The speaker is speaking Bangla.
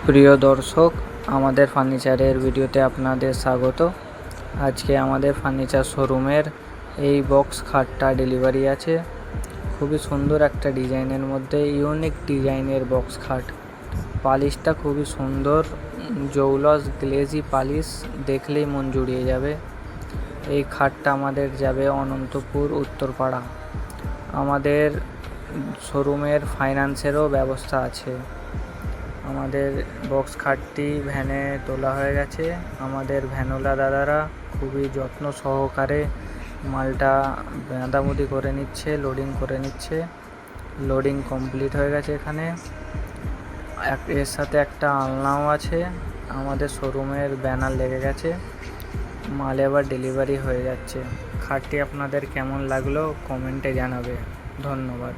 প্রিয় দর্শক, আমাদের ফার্নিচারের ভিডিওতে আপনাদের স্বাগত। আজকে আমাদের ফার্নিচার শোরুমের এই বক্স খাটটা ডেলিভারি আছে। খুবই সুন্দর একটা ডিজাইনের মধ্যে ইউনিক ডিজাইনের বক্স খাট। পালিশটা খুবই সুন্দর, জৌলস গ্লেজি পালিশ, দেখলেই মন জুড়িয়ে যাবে। এই খাটটা আমাদের যাবে অনন্তপুর, উত্তরপাড়া। আমাদের শোরুমের ফাইন্যান্সেরও ব্যবস্থা আছে। আমাদের বক্স খাটটি ভ্যানে তোলা হয়ে গেছে। আমাদের ভ্যানওয়ালা দাদারা খুবই যত্ন সহকারে মালটা বাঁধাবুঁধি করে নিচ্ছে, লোডিং করে নিচ্ছে। লোডিং কমপ্লিট হয়ে গেছে। এখানে এর সাথে একটা আলনাও আছে। আমাদের শোরুমের ব্যানার লেগে গেছে। মাল এবার ডেলিভারি হয়ে যাচ্ছে। খাটটি আপনাদের কেমন লাগলো কমেন্টে জানাবে। ধন্যবাদ।